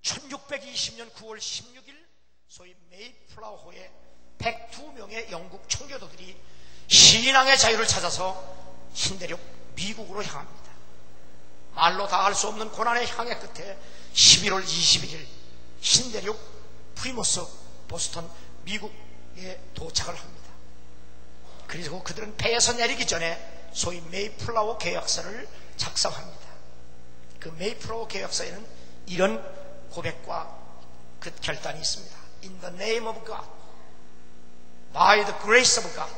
1620년 9월 16일 소위 메이플라워호에 102명의 영국 청교도들이 신앙의 자유를 찾아서 신대륙 미국으로 향합니다. 말로 다 할 수 없는 고난의 향해 끝에 11월 21일 신대륙 프리모스 보스턴 미국에 도착을 합니다. 그리고 그들은 배에서 내리기 전에 소위 메이플라워 계약서를 작성합니다. 그 메이플라워 계약서에는 이런 고백과 그 결단이 있습니다. In the name of God, by the grace of God,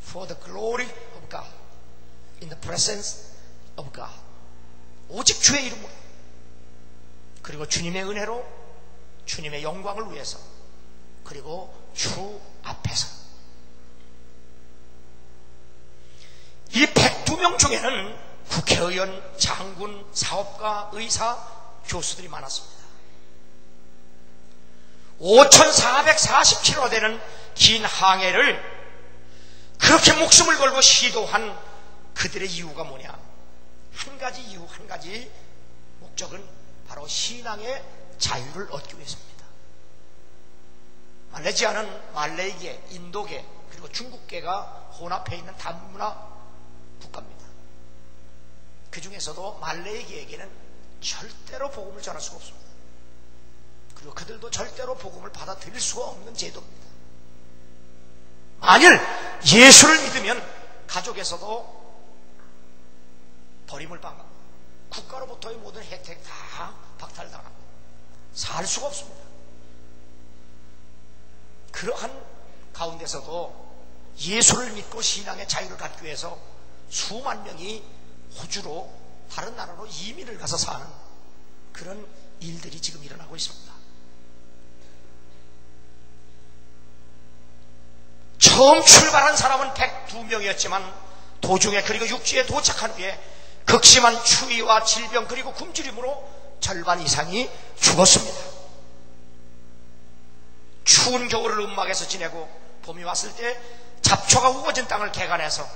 for the glory of God, in the presence of God. 오직 주의 이름으로, 그리고 주님의 은혜로, 주님의 영광을 위해서, 그리고 주 앞에서. 이 102명 중에는 국회의원, 장군, 사업가, 의사, 교수들이 많았습니다. 5,440km 되는 긴 항해를 그렇게 목숨을 걸고 시도한 그들의 이유가 뭐냐? 한 가지 이유, 한 가지 목적은 바로 신앙의 자유를 얻기 위해서입니다. 말레이시아는 말레이계, 인도계, 그리고 중국계가 혼합해 있는 다문화 국가입니다. 그 중에서도 말레이계에게는 절대로 복음을 전할 수가 없습니다. 그리고 그들도 절대로 복음을 받아들일 수가 없는 제도입니다. 만일 예수를 믿으면 가족에서도 버림을 당하고 국가로부터의 모든 혜택 다 박탈당하고 살 수가 없습니다. 그러한 가운데서도 예수를 믿고 신앙의 자유를 갖기 위해서 수만 명이 호주로 다른 나라로 이민을 가서 사는 그런 일들이 지금 일어나고 있습니다. 처음 출발한 사람은 102명이었지만 도중에 그리고 육지에 도착한 후에 극심한 추위와 질병 그리고 굶주림으로 절반 이상이 죽었습니다. 추운 겨울을 음막에서 지내고 봄이 왔을 때 잡초가 우거진 땅을 개간해서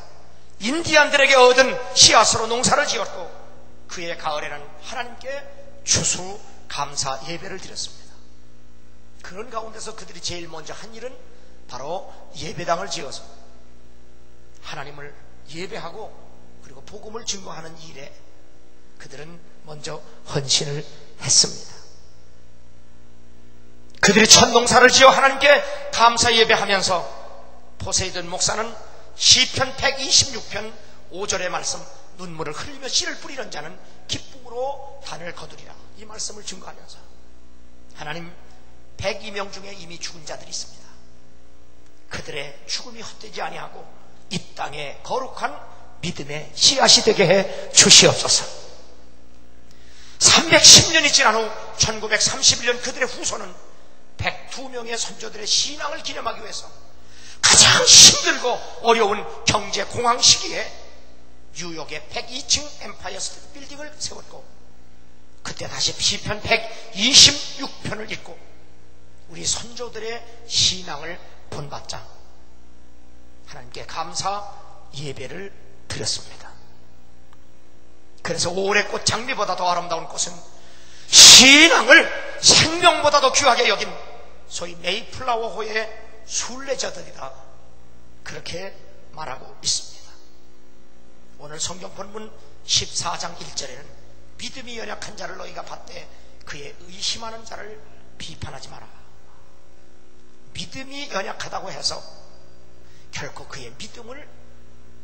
인디안들에게 얻은 씨앗으로 농사를 지었고 그해 가을에는 하나님께 추수 감사 예배를 드렸습니다. 그런 가운데서 그들이 제일 먼저 한 일은 바로 예배당을 지어서 하나님을 예배하고 그리고 복음을 증거하는 일에 그들은 먼저 헌신을 했습니다. 그들이 첫 농사를 지어 하나님께 감사 예배하면서 포세이돈 목사는 시편 126편 5절의 말씀, 눈물을 흘리며 씨를 뿌리는 자는 기쁨으로 단을 거두리라, 이 말씀을 증거하면서 하나님 102명 중에 이미 죽은 자들이 있습니다. 그들의 죽음이 헛되지 아니하고 이 땅에 거룩한 믿음의 씨앗이 되게 해 주시옵소서. 310년이 지난 후 1931년 그들의 후손은 102명의 선조들의 신앙을 기념하기 위해서 가장 힘들고 어려운 경제 공황 시기에 뉴욕의 102층 엠파이어 스테이트 빌딩을 세웠고 그때 다시 시편 126편을 읽고 우리 선조들의 신앙을 본받자 하나님께 감사 예배를 드렸습니다. 그래서 오래꽃 장미보다 더 아름다운 꽃은 신앙을 생명보다 더 귀하게 여긴 소위 메이플라워호의 순례자들이다, 그렇게 말하고 있습니다. 오늘 성경 본문 14장 1절에는 믿음이 연약한 자를 너희가 받되 그의 의심하는 자를 비판하지 마라. 믿음이 연약하다고 해서 결코 그의 믿음을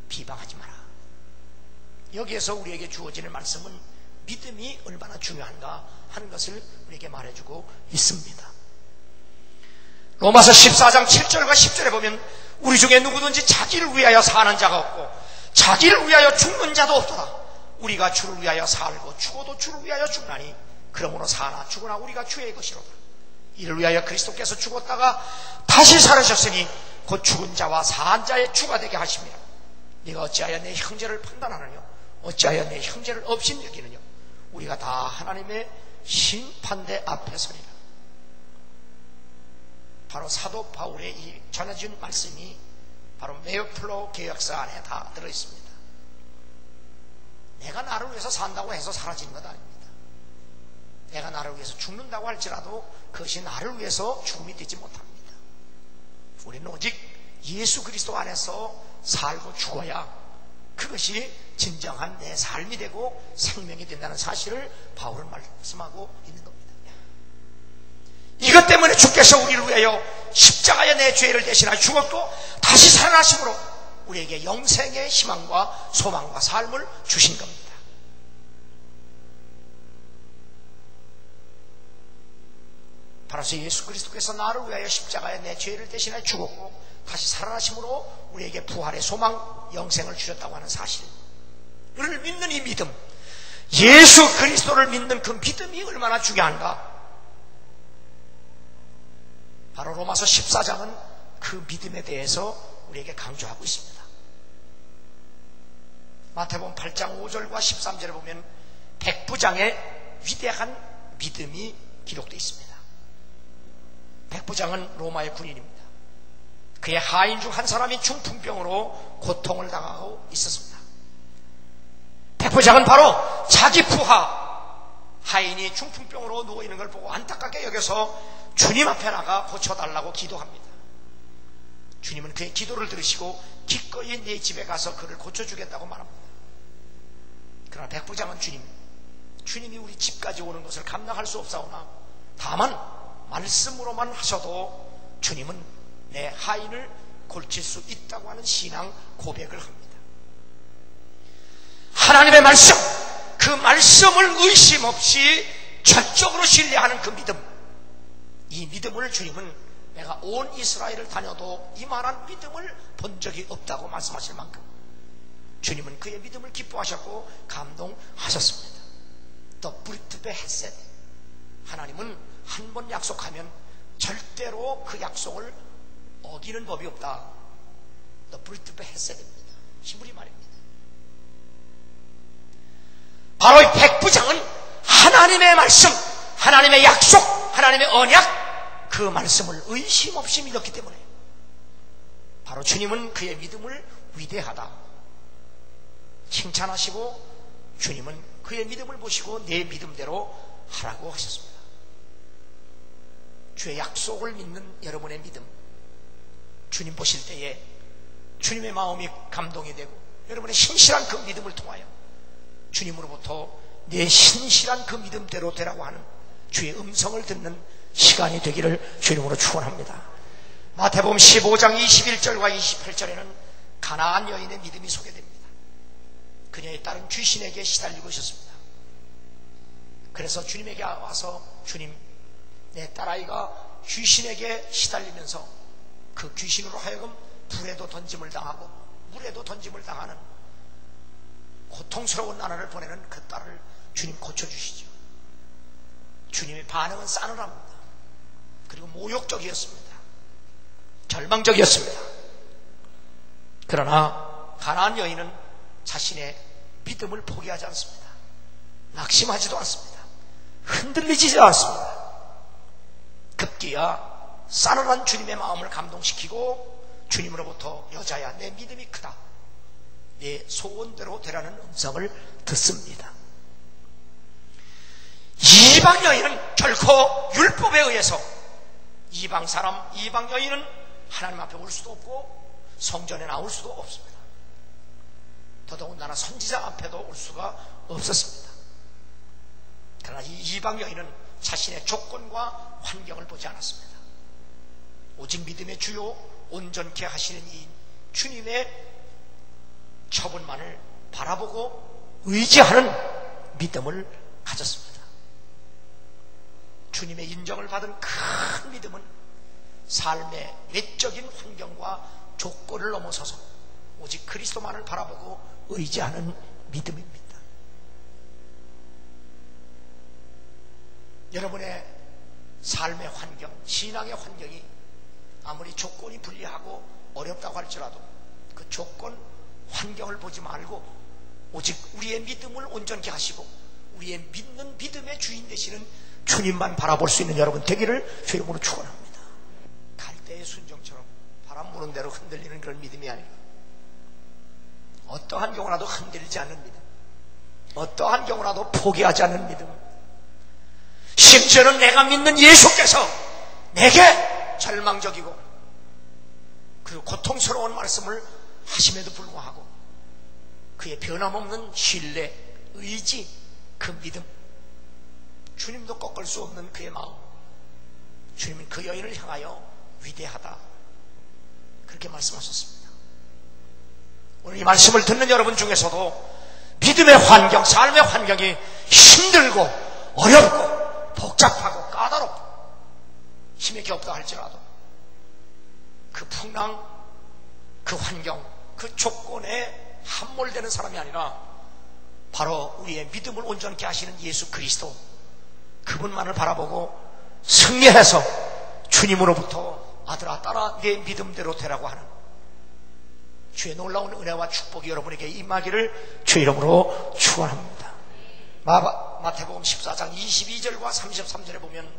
비방하지 마라. 여기에서 우리에게 주어지는 말씀은 믿음이 얼마나 중요한가 하는 것을 우리에게 말해주고 있습니다. 로마서 14장 7절과 10절에 보면 우리 중에 누구든지 자기를 위하여 사는 자가 없고 자기를 위하여 죽는 자도 없도다. 우리가 주를 위하여 살고 죽어도 주를 위하여 죽나니 그러므로 사나 죽으나 우리가 주의 것이로다. 이를 위하여 그리스도께서 죽었다가 다시 살으셨으니 곧 죽은 자와 산 자의 주가 되게 하심이라. 네가 어찌하여 내 형제를 판단하느냐? 어찌하여 내 형제를 없인 여기느냐? 우리가 다 하나님의 심판대 앞에 서리라. 바로 사도 바울의 이 전해진 말씀이 바로 메이플라워 계약서 안에 다 들어있습니다. 내가 나를 위해서 산다고 해서 사라지는 것 아닙니다. 내가 나를 위해서 죽는다고 할지라도 그것이 나를 위해서 죽음이 되지 못합니다. 우리는 오직 예수 그리스도 안에서 살고 죽어야 그것이 진정한 내 삶이 되고 생명이 된다는 사실을 바울은 말씀하고 있는 겁니다. 이것 때문에 주께서 우리를 위하여 십자가에 내 죄를 대신하여 죽었고 다시 살아나심으로 우리에게 영생의 희망과 소망과 삶을 주신 겁니다. 바로서 예수 그리스도께서 나를 위하여 십자가에 내 죄를 대신하여 죽었고 다시 살아나심으로 우리에게 부활의 소망, 영생을 주셨다고 하는 사실, 우리를 믿는 이 믿음, 예수 그리스도를 믿는 그 믿음이 얼마나 중요한가. 바로 로마서 14장은 그 믿음에 대해서 우리에게 강조하고 있습니다. 마태복음 8장 5절과 13절에 보면 백부장의 위대한 믿음이 기록되어 있습니다. 백부장은 로마의 군인입니다. 그의 하인 중 한 사람이 중풍병으로 고통을 당하고 있었습니다. 백부장은 바로 자기 부하 하인이 중풍병으로 누워있는 걸 보고 안타깝게 여겨서 주님 앞에 나가 고쳐달라고 기도합니다. 주님은 그의 기도를 들으시고 기꺼이 내 집에 가서 그를 고쳐주겠다고 말합니다. 그러나 백부장은 주님이 우리 집까지 오는 것을 감당할 수 없사오나 다만 말씀으로만 하셔도 주님은 내 하인을 고칠 수 있다고 하는 신앙 고백을 합니다. 하나님의 말씀, 그 말씀을 의심 없이 전적으로 신뢰하는 그 믿음, 이 믿음을 주님은 내가 온 이스라엘을 다녀도 이만한 믿음을 본 적이 없다고 말씀하실 만큼 주님은 그의 믿음을 기뻐하셨고 감동하셨습니다. 더 브리트베 헤셋, 하나님은 한 번 약속하면 절대로 그 약속을 어기는 법이 없다. 더 브리트베 헤셋입니다. 히브리 말입니다. 바로 이 백부장은 하나님의 말씀, 하나님의 약속, 하나님의 언약, 그 말씀을 의심 없이 믿었기 때문에 바로 주님은 그의 믿음을 위대하다 칭찬하시고 주님은 그의 믿음을 보시고 내 믿음대로 하라고 하셨습니다. 주의 약속을 믿는 여러분의 믿음, 주님 보실 때에 주님의 마음이 감동이 되고 여러분의 신실한 그 믿음을 통하여 주님으로부터 내 신실한 그 믿음대로 되라고 하는 주의 음성을 듣는 시간이 되기를 주님으로 축원합니다. 마태복음 15장 21절과 28절에는 가나안 여인의 믿음이 소개됩니다. 그녀의 딸은 귀신에게 시달리고 있었습니다. 그래서 주님에게 와서 주님, 내 딸아이가 귀신에게 시달리면서 그 귀신으로 하여금 불에도 던짐을 당하고 물에도 던짐을 당하는 고통스러운 나날을 보내는 그 딸을 주님 고쳐주시죠. 주님의 반응은 싸늘합니다. 그리고 모욕적이었습니다. 절망적이었습니다. 그러나 가나안 여인은 자신의 믿음을 포기하지 않습니다. 낙심하지도 않습니다. 흔들리지 않습니다. 급기야 싸늘한 주님의 마음을 감동시키고 주님으로부터 여자야 내 믿음이 크다, 내 소원대로 되라는 음성을 듣습니다. 이방 여인은 결코 율법에 의해서 이방 여인은 하나님 앞에 올 수도 없고 성전에 나올 수도 없습니다. 더더군다나 선지자 앞에도 올 수가 없었습니다. 그러나 이 이방 여인은 자신의 조건과 환경을 보지 않았습니다. 오직 믿음의 주요 온전케 하시는 이 주님의 처분만을 바라보고 의지하는 믿음을 가졌습니다. 주님의 인정을 받은 큰 믿음은 삶의 외적인 환경과 조건을 넘어서서 오직 그리스도만을 바라보고 의지하는 믿음입니다. 여러분의 삶의 환경, 신앙의 환경이 아무리 조건이 불리하고 어렵다고 할지라도 그 조건, 환경을 보지 말고 오직 우리의 믿음을 온전케 하시고 우리의 믿는 믿음의 주인 되시는 주님만 바라볼 수 있는 여러분 되기를 주 이름으로 축원합니다. 갈대의 순종처럼 바람 부는 대로 흔들리는 그런 믿음이 아니라 어떠한 경우라도 흔들리지 않는 믿음, 어떠한 경우라도 포기하지 않는 믿음, 심지어는 내가 믿는 예수께서 내게 절망적이고 그 고통스러운 말씀을 하심에도 불구하고 그의 변함없는 신뢰, 의지, 그 믿음, 주님도 꺾을 수 없는 그의 마음, 주님은 그 여인을 향하여 위대하다 그렇게 말씀하셨습니다. 오늘 이 말씀을 듣는 여러분 중에서도 믿음의 환경, 삶의 환경이 힘들고 어렵고 복잡하고 까다롭고 힘이 없다 할지라도 그 풍랑, 그 환경, 그 조건에 함몰되는 사람이 아니라 바로 우리의 믿음을 온전케 하시는 예수 그리스도, 그분만을 바라보고 승리해서 주님으로부터 아들아 딸아 내 믿음대로 되라고 하는 주의 놀라운 은혜와 축복이 여러분에게 임하기를 주 이름으로 축원합니다. 마태복음 14장 22절과 33절에 보면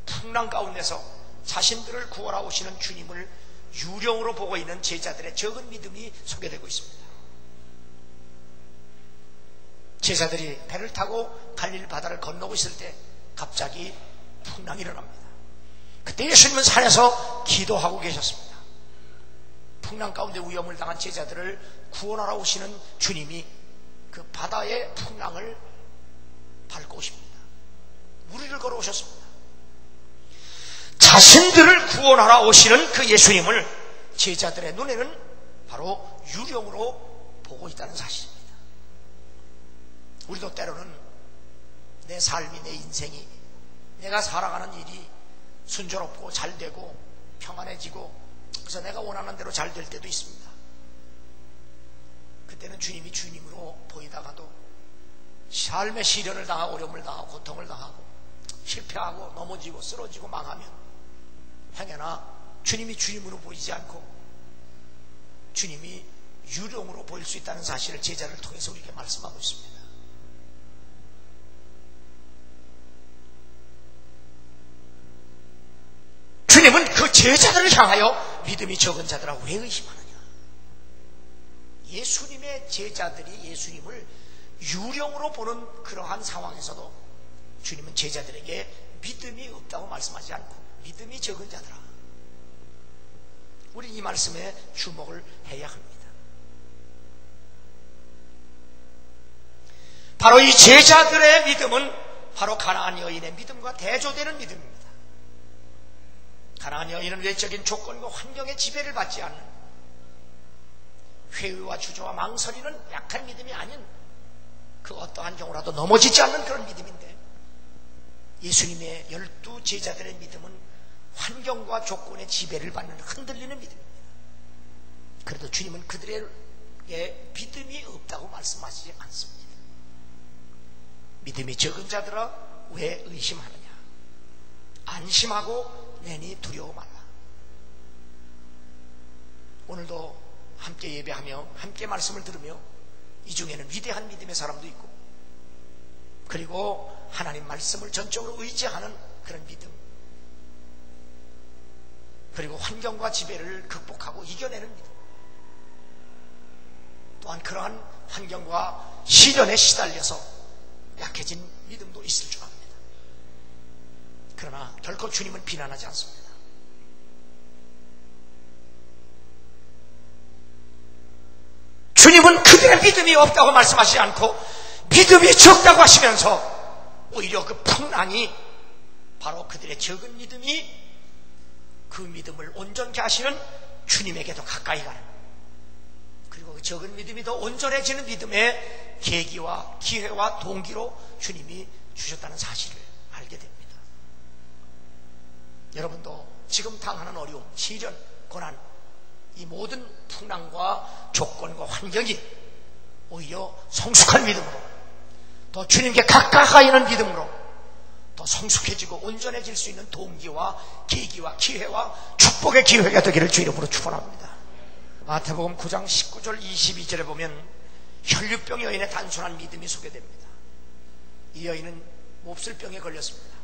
풍랑 가운데서 자신들을 구원하러 오시는 주님을 유령으로 보고 있는 제자들의 적은 믿음이 소개되고 있습니다. 제자들이 배를 타고 갈릴 바다를 건너고 있을 때 갑자기 풍랑이 일어납니다. 그때 예수님은 산에서 기도하고 계셨습니다. 풍랑 가운데 위험을 당한 제자들을 구원하러 오시는 주님이 그 바다의 풍랑을 밟고 오십니다. 무리를 걸어 오셨습니다. 자신들을 구원하러 오시는 그 예수님을 제자들의 눈에는 바로 유령으로 보고 있다는 사실입니다. 우리도 때로는 내 삶이, 내 인생이, 내가 살아가는 일이 순조롭고 잘되고 평안해지고 그래서 내가 원하는 대로 잘 될 때도 있습니다. 그때는 주님이 주님으로 보이다가도 삶의 시련을 당하고 어려움을 당하고 고통을 당하고 실패하고 넘어지고 쓰러지고 망하면 행여나 주님이 주님으로 보이지 않고 주님이 유령으로 보일 수 있다는 사실을 제자를 통해서 우리에게 말씀하고 있습니다. 주님은 그 제자들을 향하여 믿음이 적은 자들아 왜 의심하느냐. 예수님의 제자들이 예수님을 유령으로 보는 그러한 상황에서도 주님은 제자들에게 믿음이 없다고 말씀하지 않고 믿음이 적은 자들아, 우리 이 말씀에 주목을 해야 합니다. 바로 이 제자들의 믿음은 바로 가나안 여인의 믿음과 대조되는 믿음입니다. 가나안 여인은 외적인 조건과 환경의 지배를 받지 않는, 회의와 주저와 망설이는 약한 믿음이 아닌 그 어떠한 경우라도 넘어지지 않는 그런 믿음인데, 예수님의 12 제자들의 믿음은 환경과 조건의 지배를 받는 흔들리는 믿음입니다. 그래도 주님은 그들에게 믿음이 없다고 말씀하시지 않습니다. 믿음이 적은 자들아 왜 의심하느냐. 안심하고 내니 두려워 말라. 오늘도 함께 예배하며 함께 말씀을 들으며 이 중에는 위대한 믿음의 사람도 있고, 그리고 하나님 말씀을 전적으로 의지하는 그런 믿음, 그리고 환경과 지배를 극복하고 이겨내는 믿음, 또한 그러한 환경과 시련에 시달려서 약해진 믿음도 있을 줄 압니다. 그러나 결코 주님은 비난하지 않습니다. 주님은 그들의 믿음이 없다고 말씀하시지 않고 믿음이 적다고 하시면서 오히려 그 풍랑이 바로 그들의 적은 믿음이 그 믿음을 온전케 하시는 주님에게도 가까이 가는, 그리고 그 적은 믿음이 더 온전해지는 믿음의 계기와 기회와 동기로 주님이 주셨다는 사실을 알게 됩니다. 여러분도 지금 당하는 어려움, 시련, 고난, 이 모든 풍랑과 조건과 환경이 오히려 성숙한 믿음으로, 더 주님께 가까이 있는 믿음으로 더 성숙해지고 온전해질 수 있는 동기와 계기와 기회와 축복의 기회가 되기를 주 이름으로 축원합니다. 마태복음 9장 19절 22절에 보면 혈류병 여인의 단순한 믿음이 소개됩니다. 이 여인은 몹쓸병에 걸렸습니다.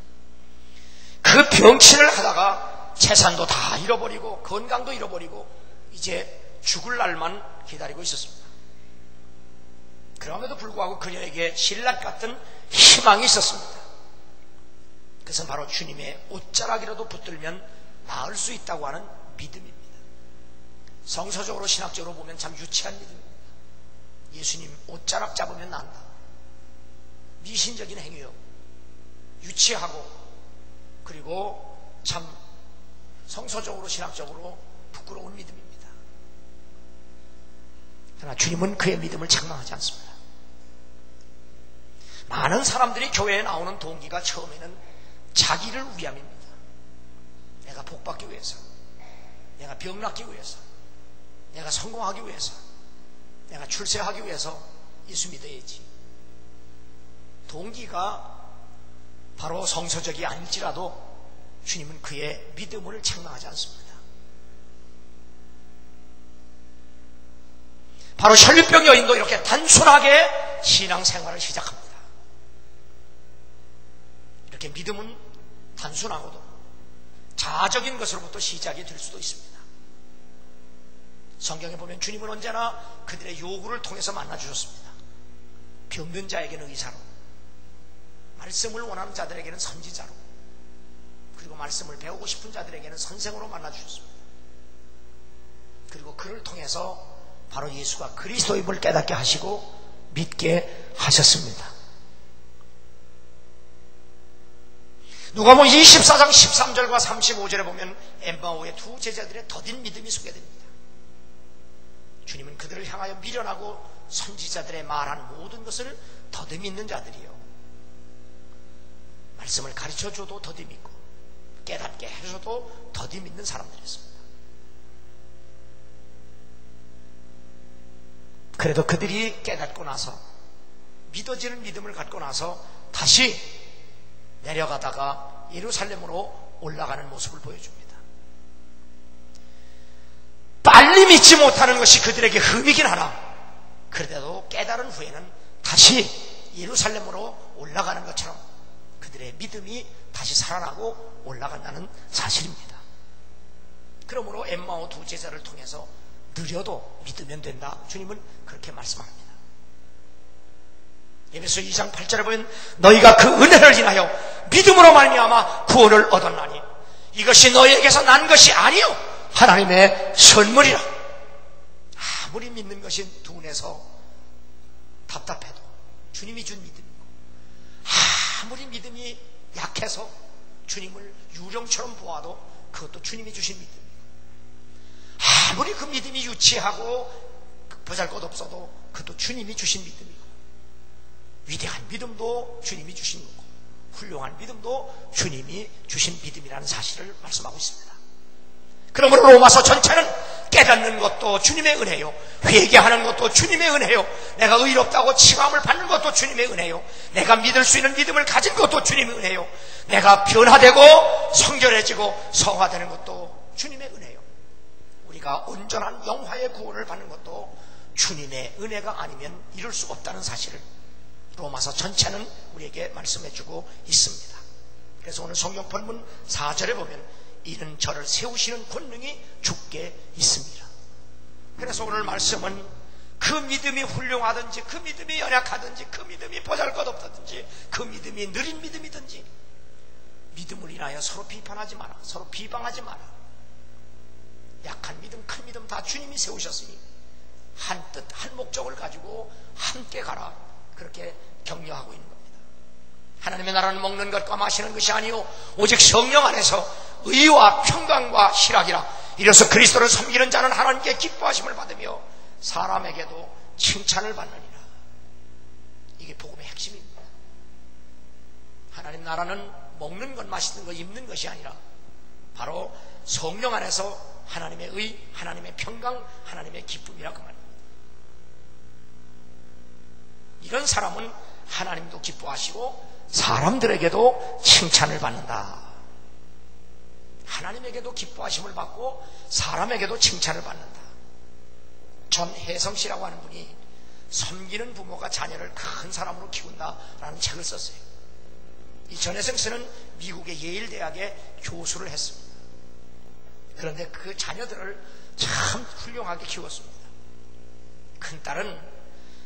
그 병치를 하다가 재산도 다 잃어버리고 건강도 잃어버리고 이제 죽을 날만 기다리고 있었습니다. 그럼에도 불구하고 그녀에게 신라 같은 희망이 있었습니다. 그것은 바로 주님의 옷자락이라도 붙들면 나을 수 있다고 하는 믿음입니다. 성서적으로 신학적으로 보면 참 유치한 믿음입니다. 예수님 옷자락 잡으면 난다. 미신적인 행위요. 유치하고 그리고 참 성서적으로 신학적으로 부끄러운 믿음입니다. 그러나 주님은 그의 믿음을 책망하지 않습니다. 많은 사람들이 교회에 나오는 동기가 처음에는 자기를 위함입니다. 내가 복받기 위해서, 내가 병 낫기 위해서, 내가 성공하기 위해서, 내가 출세하기 위해서 예수 믿어야지. 동기가 바로 성서적이 아닐지라도 주님은 그의 믿음을 책망하지 않습니다. 바로 혈류병 여인도 이렇게 단순하게 신앙생활을 시작합니다. 이렇게 믿음은 단순하고도 자아적인 것으로부터 시작이 될 수도 있습니다. 성경에 보면 주님은 언제나 그들의 요구를 통해서 만나주셨습니다. 병든 자에게는 의사로, 말씀을 원하는 자들에게는 선지자로, 그리고 말씀을 배우고 싶은 자들에게는 선생으로 만나주셨습니다. 그리고 그를 통해서 바로 예수가 그리스도임을 깨닫게 하시고 믿게 하셨습니다. 누가복음 24장 13절과 35절에 보면 엠마오의 두 제자들의 더딘 믿음이 소개됩니다. 주님은 그들을 향하여 미련하고 선지자들의 말한 모든 것을 더듬 있는 자들이요, 말씀을 가르쳐줘도 더듬 있고 깨닫게 해줘도 더듬 있는 사람들이었습니다. 그래도 그들이 깨닫고 나서, 믿어지는 믿음을 갖고 나서 다시 내려가다가 예루살렘으로 올라가는 모습을 보여줍니다. 빨리 믿지 못하는 것이 그들에게 흠이긴 하나, 그래도 깨달은 후에는 다시 예루살렘으로 올라가는 것처럼 그들의 믿음이 다시 살아나고 올라간다는 사실입니다. 그러므로 엠마오 두 제자를 통해서 느려도 믿으면 된다, 주님은 그렇게 말씀합니다. 에베소 2장 8절에 보면 너희가 그 은혜를 인하여 믿음으로 말미암아 구원을 얻었나니 이것이 너희에게서 난 것이 아니요 하나님의 선물이라. 아무리 믿는 것이 둔해서 답답해도 주님이 준 믿음이고, 아무리 믿음이 약해서 주님을 유령처럼 보아도 그것도 주님이 주신 믿음이고, 아무리 그 믿음이 유치하고 보잘것없어도 그것도 주님이 주신 믿음이고, 위대한 믿음도 주님이 주신 거고 훌륭한 믿음도 주님이 주신 믿음이라는 사실을 말씀하고 있습니다. 그러므로 로마서 전체는 깨닫는 것도 주님의 은혜요, 회개하는 것도 주님의 은혜요, 내가 의롭다고 칭함을 받는 것도 주님의 은혜요, 내가 믿을 수 있는 믿음을 가진 것도 주님의 은혜요, 내가 변화되고 성결해지고 성화되는 것도 주님의 은혜요, 우리가 온전한 영화의 구원을 받는 것도 주님의 은혜가 아니면 이룰 수 없다는 사실을 로마서 전체는 우리에게 말씀해주고 있습니다. 그래서 오늘 성경 본문 4절에 보면 이는 저를 세우시는 권능이 주께 있습니다. 그래서 오늘 말씀은 그 믿음이 훌륭하든지 그 믿음이 연약하든지 그 믿음이 보잘것없다든지 그 믿음이 느린 믿음이든지 믿음을 인하여 서로 비판하지 마라, 서로 비방하지 마라. 약한 믿음, 큰 믿음 다 주님이 세우셨으니 한 뜻, 한 목적을 가지고 함께 가라, 그렇게 격려하고 있는 겁니다. 하나님의 나라는 먹는 것과 마시는 것이 아니요 오직 성령 안에서 의와 평강과 희락이라. 이래서 그리스도를 섬기는 자는 하나님께 기뻐하심을 받으며 사람에게도 칭찬을 받느니라. 이게 복음의 핵심입니다. 하나님 나라는 먹는 것, 마시는 것, 입는 것이 아니라 바로 성령 안에서 하나님의 의, 하나님의 평강, 하나님의 기쁨이라 그 말입니다. 이런 사람은 하나님도 기뻐하시고 사람들에게도 칭찬을 받는다. 하나님에게도 기뻐하심을 받고 사람에게도 칭찬을 받는다. 전혜성 씨라고 하는 분이 섬기는 부모가 자녀를 큰 사람으로 키운다라는 책을 썼어요. 이 전혜성 씨는 미국의 예일 대학에 교수를 했습니다. 그런데 그 자녀들을 참 훌륭하게 키웠습니다. 큰딸은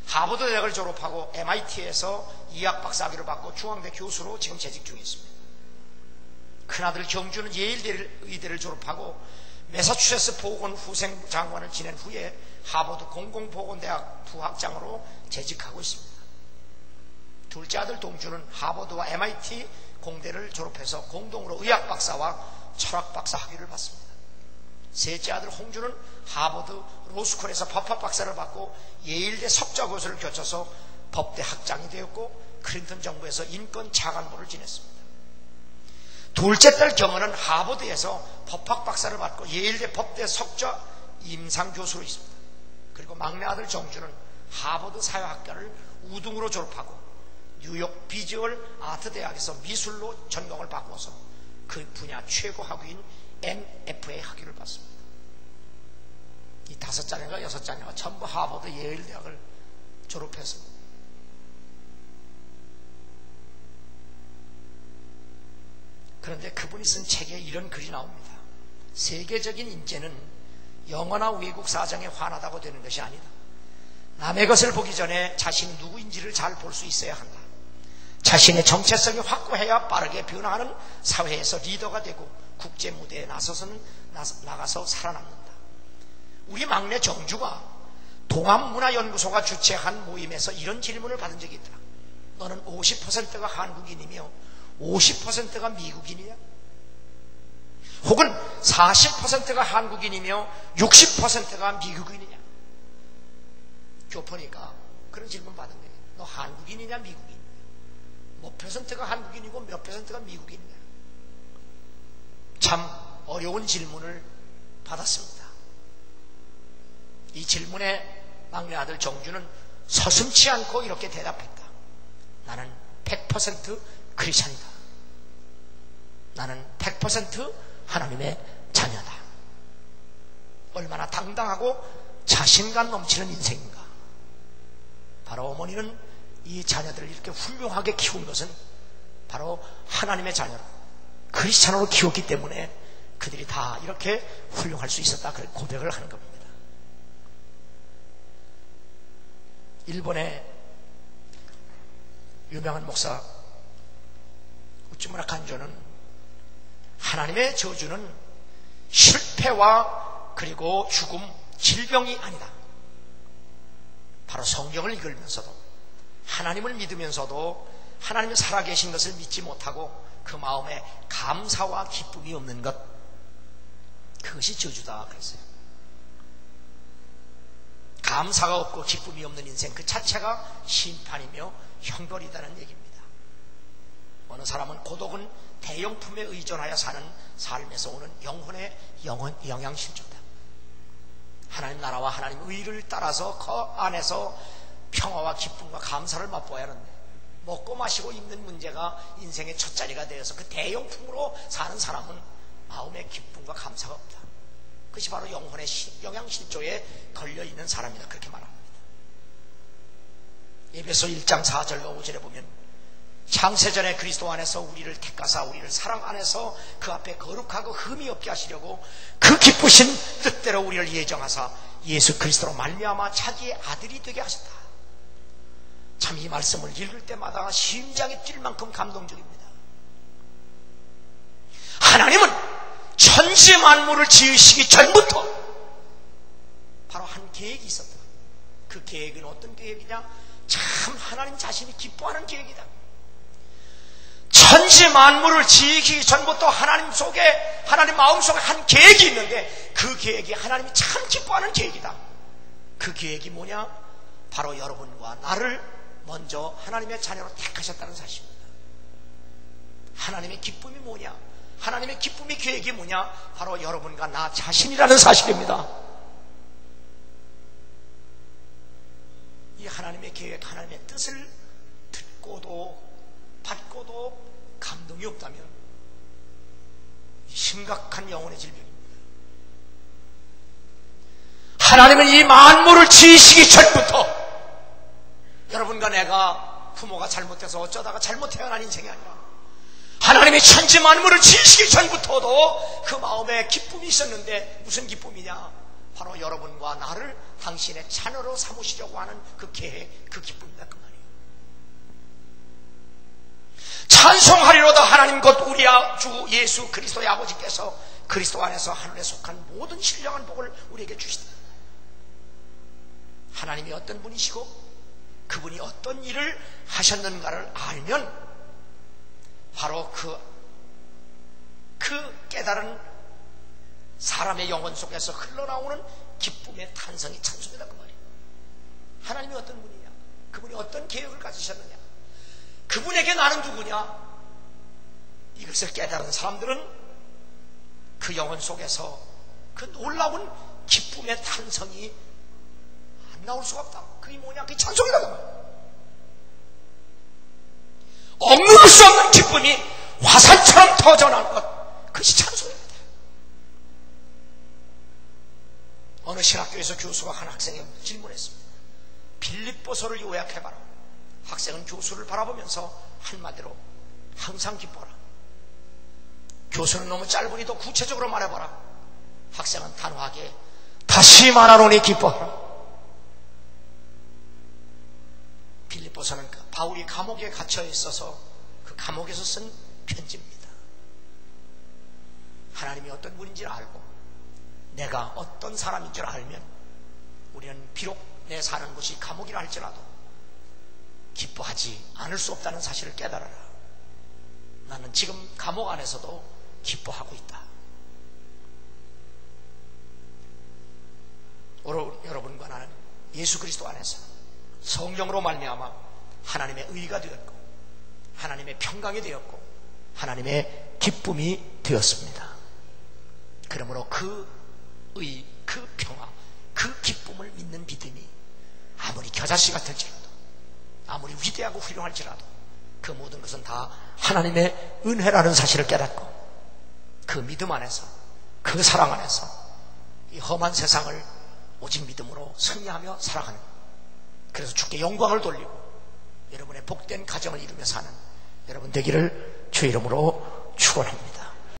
하버드 대학을 졸업하고 MIT에서 이학 박사학위를 받고 중앙대 교수로 지금 재직 중에 있습니다. 큰아들 경주는 예일 의대를 졸업하고 매사추세츠 보건 후생장관을 지낸 후에 하버드 공공보건대학 부학장으로 재직하고 있습니다. 둘째 아들 동주는 하버드와 MIT 공대를 졸업해서 공동으로 의학 박사와 철학 박사 학위를 받습니다. 셋째 아들 홍주는 하버드 로스쿨에서 법학 박사를 받고 예일대 석좌 교수를 거쳐서 법대 학장이 되었고 클린턴 정부에서 인권 차관보를 지냈습니다. 둘째 딸 경은은 하버드에서 법학 박사를 받고 예일대 법대 석좌 임상 교수로 있습니다. 그리고 막내 아들 정주는 하버드 사회학과를 우등으로 졸업하고 뉴욕 비주얼 아트 대학에서 미술로 전공을 바꾸어서 그 분야 최고 학위인 MFA 학위를 받습니다. 이 5자녀가 6자녀가 전부 하버드 예일 대학을 졸업했습니다. 그런데 그분이 쓴 책에 이런 글이 나옵니다. 세계적인 인재는 영어나 외국 사정에 환하다고 되는 것이 아니다. 남의 것을 보기 전에 자신이 누구인지를 잘 볼 수 있어야 한다. 자신의 정체성이 확고해야 빠르게 변화하는 사회에서 리더가 되고 국제 무대에 나가서 살아남는다. 우리 막내 정주가 동아문화연구소가 주최한 모임에서 이런 질문을 받은 적이 있더라. 너는 50%가 한국인이며 50%가 미국인이냐? 혹은 40%가 한국인이며 60%가 미국인이냐? 교포니까 그런 질문 받은 거예요. 너 한국인이냐 미국인이냐? 몇 퍼센트가 한국인이고 몇 퍼센트가 미국인이냐? 참 어려운 질문을 받았습니다. 이 질문에 막내 아들 정주는 서슴지 않고 이렇게 대답했다. 나는 100% 크리스찬이다. 나는 100% 하나님의 자녀다. 얼마나 당당하고 자신감 넘치는 인생인가. 바로 어머니는 이 자녀들을 이렇게 훌륭하게 키운 것은 바로 하나님의 자녀로 크리스찬으로 키웠기 때문에 그들이 다 이렇게 훌륭할 수 있었다. 그런 고백을 하는 겁니다. 일본의 유명한 목사 우츠무라 간조는 하나님의 저주는 실패와 그리고 죽음, 질병이 아니다. 바로 성경을 읽으면서도 하나님을 믿으면서도 하나님이 살아계신 것을 믿지 못하고 그 마음에 감사와 기쁨이 없는 것, 그것이 저주다 그랬어요. 감사가 없고 기쁨이 없는 인생 그 자체가 심판이며 형벌이라는 얘기입니다. 어느 사람은 고독은 대용품에 의존하여 사는 삶에서 오는 영혼의 영양실조다. 하나님 나라와 하나님 의를 따라서 그 안에서 평화와 기쁨과 감사를 맛보아야 하는데 먹고 마시고 입는 문제가 인생의 첫자리가 되어서 그 대용품으로 사는 사람은 마음의 기쁨과 감사가 없다. 그것이 바로 영혼의 영양실조에 걸려있는 사람이다. 그렇게 말합니다. 에베소 1장 4절과 5절에 보면 창세전에 그리스도 안에서 우리를 택하사 우리를 사랑 안에서 그 앞에 거룩하고 흠이 없게 하시려고 그 기쁘신 뜻대로 우리를 예정하사 예수 그리스도로 말미암아 자기의 아들이 되게 하셨다. 참 이 말씀을 읽을 때마다 심장이 뛸 만큼 감동적입니다. 하나님은 천지 만물을 지으시기 전부터 바로 한 계획이 있었다. 그 계획은 어떤 계획이냐? 참 하나님 자신이 기뻐하는 계획이다. 천지 만물을 지으시기 전부터 하나님 마음속에 한 계획이 있는데 그 계획이 하나님이 참 기뻐하는 계획이다. 그 계획이 뭐냐? 바로 여러분과 나를 먼저 하나님의 자녀로 택하셨다는 사실입니다. 하나님의 기쁨이 뭐냐? 하나님의 기쁨의 계획이 뭐냐? 바로 여러분과 나 자신이라는 사실입니다. 이 하나님의 계획, 하나님의 뜻을 듣고도 받고도 감동이 없다면 심각한 영혼의 질병입니다. 하나님은 이 만물을 지으시기 전부터 여러분과 내가 부모가 잘못해서 어쩌다가 잘못 태어난 인생이 아니라 하나님이 천지 만물을 지으시기 전부터도 그 마음에 기쁨이 있었는데 무슨 기쁨이냐? 바로 여러분과 나를 당신의 자녀로 삼으시려고 하는 그 계획, 그 기쁨이다 그 말이에요. 찬송하리로다. 하나님 곧 우리 주 예수 그리스도의 아버지께서 그리스도 안에서 하늘에 속한 모든 신령한 복을 우리에게 주시다. 하나님이 어떤 분이시고 그분이 어떤 일을 하셨는가를 알면 바로 그 깨달은 사람의 영혼 속에서 흘러나오는 기쁨의 탄성이 찬송이다 그 말이에요. 하나님이 어떤 분이냐, 그분이 어떤 계획을 가지셨느냐, 그분에게 나는 누구냐, 이것을 깨달은 사람들은 그 영혼 속에서 그 놀라운 기쁨의 탄성이 안 나올 수가 없다. 그게 뭐냐, 그게 찬송이다 그 말이에요. 억누를 수 없는 기쁨이 화산처럼 터져나오는 것, 그것이 찬송입니다. 어느 신학교에서 교수가 한 학생에게 질문했습니다. 빌립보서를 요약해봐라. 학생은 교수를 바라보면서 한마디로 항상 기뻐라. 교수는 너무 짧으니 더 구체적으로 말해봐라. 학생은 단호하게 다시 말하노니 기뻐하라. 빌립보서는 바울이 감옥에 갇혀 있어서 그 감옥에서 쓴 편지입니다. 하나님이 어떤 분인지를 알고 내가 어떤 사람인 줄 알면 우리는 비록 내 사는 곳이 감옥이라 할지라도 기뻐하지 않을 수 없다는 사실을 깨달아라. 나는 지금 감옥 안에서도 기뻐하고 있다. 여러분과 나는 예수 그리스도 안에서 성령으로 말미암아 하나님의 의가 되었고 하나님의 평강이 되었고 하나님의 기쁨이 되었습니다. 그러므로 그 의, 그 평화, 그 기쁨을 믿는 믿음이 아무리 겨자씨 같을지라도 아무리 위대하고 훌륭할지라도 그 모든 것은 다 하나님의 은혜라는 사실을 깨닫고 그 믿음 안에서, 그 사랑 안에서 이 험한 세상을 오직 믿음으로 승리하며 살아가는, 그래서 주께 영광을 돌리고 여러분의 복된 가정을 이루며 사는 여러분 되기를 주의 이름으로 축원합니다.